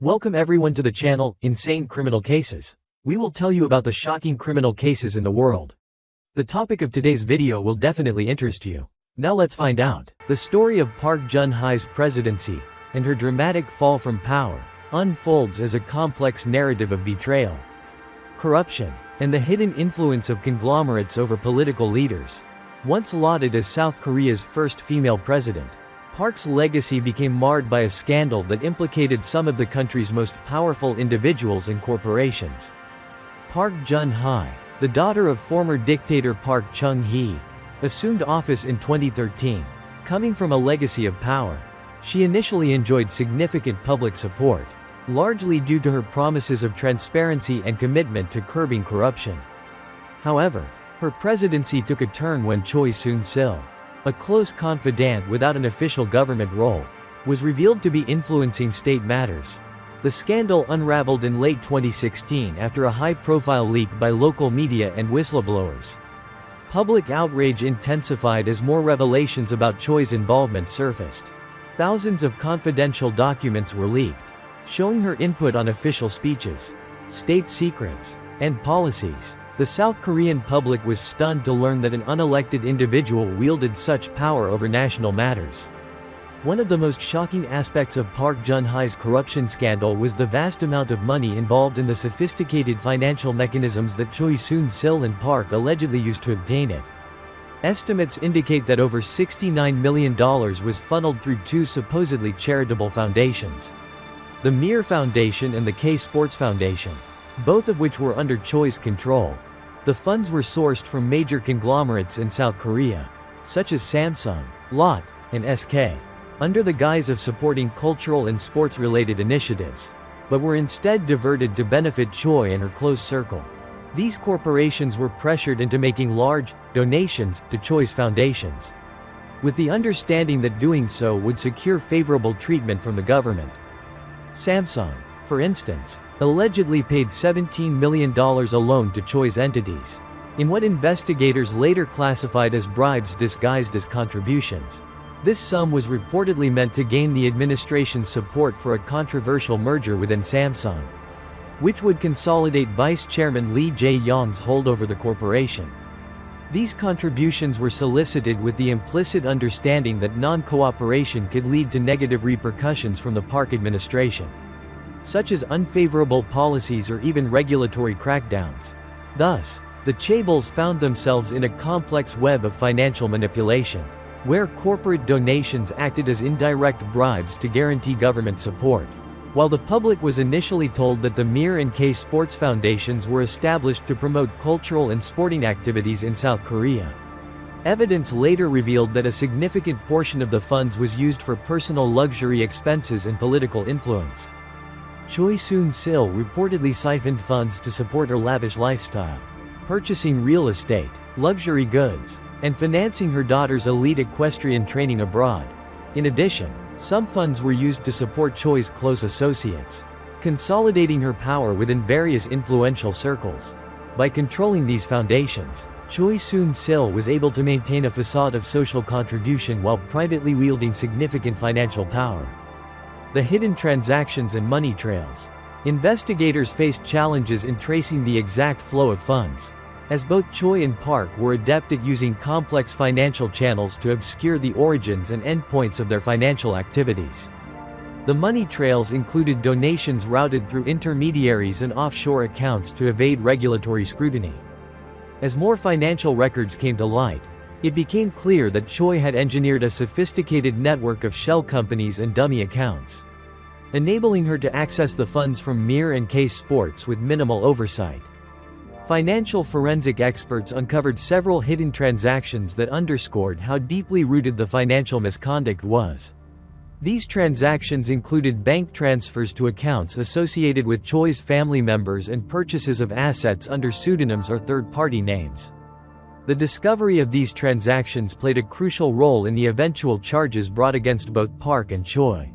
Welcome everyone to the channel, Insane Criminal Cases. We will tell you about the shocking criminal cases in the world. The topic of today's video will definitely interest you. Now let's find out. The story of Park Geun-Hye's presidency, and her dramatic fall from power, unfolds as a complex narrative of betrayal, corruption, and the hidden influence of conglomerates over political leaders. Once lauded as South Korea's first female president, Park's legacy became marred by a scandal that implicated some of the country's most powerful individuals and corporations. Park Geun-Hye, the daughter of former dictator Park Chung-hee, assumed office in 2013. Coming from a legacy of power, she initially enjoyed significant public support, largely due to her promises of transparency and commitment to curbing corruption. However, her presidency took a turn when Choi Soon-sil, a close confidant without an official government role, was revealed to be influencing state matters. The scandal unraveled in late 2016 after a high-profile leak by local media and whistleblowers. Public outrage intensified as more revelations about Choi's involvement surfaced. Thousands of confidential documents were leaked, showing her input on official speeches, state secrets, and policies. The South Korean public was stunned to learn that an unelected individual wielded such power over national matters. One of the most shocking aspects of Park Geun-Hye's corruption scandal was the vast amount of money involved in the sophisticated financial mechanisms that Choi Soon-sil and Park allegedly used to obtain it. Estimates indicate that over $69 million was funneled through two supposedly charitable foundations: the Mir Foundation and the K Sports Foundation, both of which were under Choi's control. The funds were sourced from major conglomerates in South Korea, such as Samsung, Lotte, and SK, under the guise of supporting cultural and sports-related initiatives, but were instead diverted to benefit Choi and her close circle. These corporations were pressured into making large donations to Choi's foundations, with the understanding that doing so would secure favorable treatment from the government. Samsung, for instance, allegedly paid $17 million alone to Choi's entities, in what investigators later classified as bribes disguised as contributions. This sum was reportedly meant to gain the administration's support for a controversial merger within Samsung, which would consolidate Vice Chairman Lee Jae-yong's hold over the corporation. These contributions were solicited with the implicit understanding that non-cooperation could lead to negative repercussions from the Park administration, such as unfavorable policies or even regulatory crackdowns. Thus, the chaebols found themselves in a complex web of financial manipulation, where corporate donations acted as indirect bribes to guarantee government support. While the public was initially told that the Mir and K Sports Foundations were established to promote cultural and sporting activities in South Korea, evidence later revealed that a significant portion of the funds was used for personal luxury expenses and political influence. Choi Soon-sil reportedly siphoned funds to support her lavish lifestyle, purchasing real estate, luxury goods, and financing her daughter's elite equestrian training abroad. In addition, some funds were used to support Choi's close associates, consolidating her power within various influential circles. By controlling these foundations, Choi Soon-sil was able to maintain a facade of social contribution while privately wielding significant financial power. The hidden transactions and money trails. Investigators faced challenges in tracing the exact flow of funds, as both Choi and Park were adept at using complex financial channels to obscure the origins and endpoints of their financial activities. The money trails included donations routed through intermediaries and offshore accounts to evade regulatory scrutiny. As more financial records came to light, it became clear that Choi had engineered a sophisticated network of shell companies and dummy accounts, enabling her to access the funds from Mir and K Sports with minimal oversight. Financial forensic experts uncovered several hidden transactions that underscored how deeply rooted the financial misconduct was. These transactions included bank transfers to accounts associated with Choi's family members and purchases of assets under pseudonyms or third-party names. The discovery of these transactions played a crucial role in the eventual charges brought against both Park and Choi,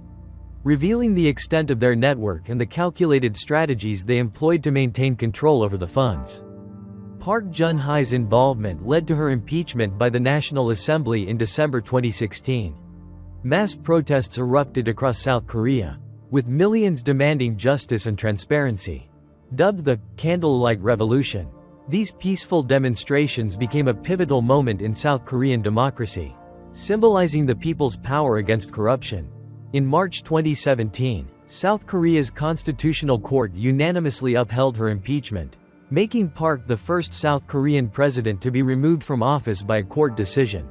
revealing the extent of their network and the calculated strategies they employed to maintain control over the funds. Park Geun-Hye's involvement led to her impeachment by the National Assembly in December 2016. Mass protests erupted across South Korea, with millions demanding justice and transparency. Dubbed the Candlelight Revolution, these peaceful demonstrations became a pivotal moment in South Korean democracy, symbolizing the people's power against corruption. In March 2017, South Korea's Constitutional Court unanimously upheld her impeachment, making Park the first South Korean president to be removed from office by a court decision.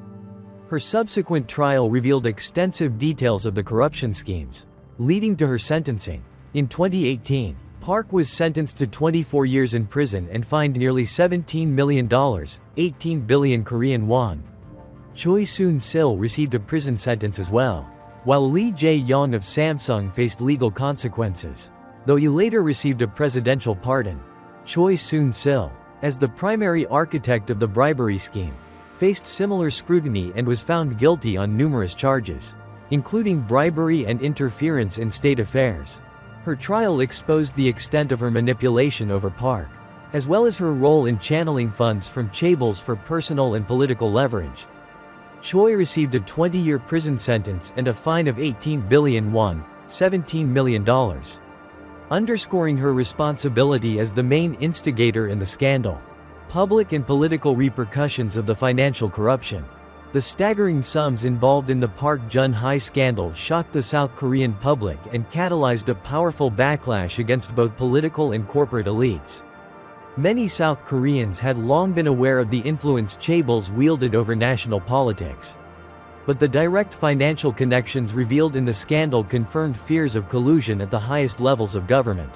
Her subsequent trial revealed extensive details of the corruption schemes, leading to her sentencing. In 2018, Park was sentenced to 24 years in prison and fined nearly $17 million, 18 billion Korean won. Choi Soon-sil received a prison sentence as well, while Lee Jae-yong of Samsung faced legal consequences, though he later received a presidential pardon. Choi Soon-sil, as the primary architect of the bribery scheme, faced similar scrutiny and was found guilty on numerous charges, including bribery and interference in state affairs. Her trial exposed the extent of her manipulation over Park, as well as her role in channeling funds from chaebols for personal and political leverage. Choi received a 20-year prison sentence and a fine of 18 billion won, $17 million. Underscoring her responsibility as the main instigator in the scandal. Public and political repercussions of the financial corruption. The staggering sums involved in the Park Geun-Hye scandal shocked the South Korean public and catalyzed a powerful backlash against both political and corporate elites. Many South Koreans had long been aware of the influence chaebols wielded over national politics. But the direct financial connections revealed in the scandal confirmed fears of collusion at the highest levels of government.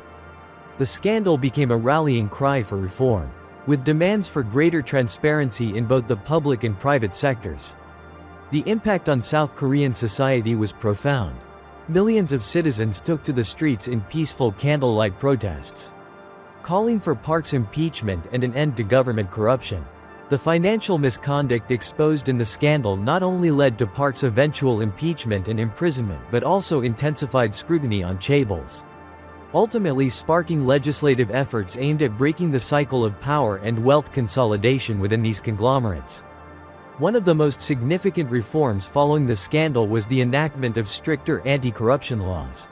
The scandal became a rallying cry for reform, with demands for greater transparency in both the public and private sectors. The impact on South Korean society was profound. Millions of citizens took to the streets in peaceful candlelight protests, calling for Park's impeachment and an end to government corruption. The financial misconduct exposed in the scandal not only led to Park's eventual impeachment and imprisonment but also intensified scrutiny on chaebols, ultimately sparking legislative efforts aimed at breaking the cycle of power and wealth consolidation within these conglomerates. One of the most significant reforms following the scandal was the enactment of stricter anti-corruption laws.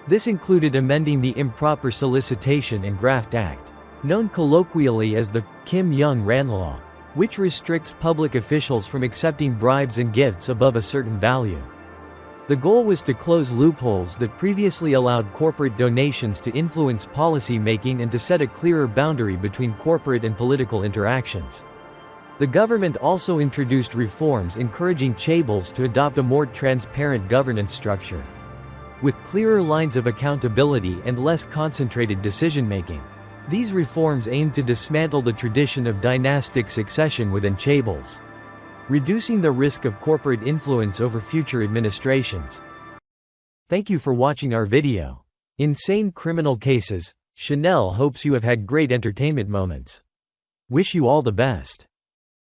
This included amending the Improper Solicitation and Graft Act, known colloquially as the Kim Young-ran Law, which restricts public officials from accepting bribes and gifts above a certain value. The goal was to close loopholes that previously allowed corporate donations to influence policy making and to set a clearer boundary between corporate and political interactions. The government also introduced reforms encouraging chaebols to adopt a more transparent governance structure, with clearer lines of accountability and less concentrated decision-making. These reforms aimed to dismantle the tradition of dynastic succession within chaebols, reducing the risk of corporate influence over future administrations. Thank you for watching our video. Insane Criminal Cases. Chanel hopes you have had great entertainment moments. Wish you all the best.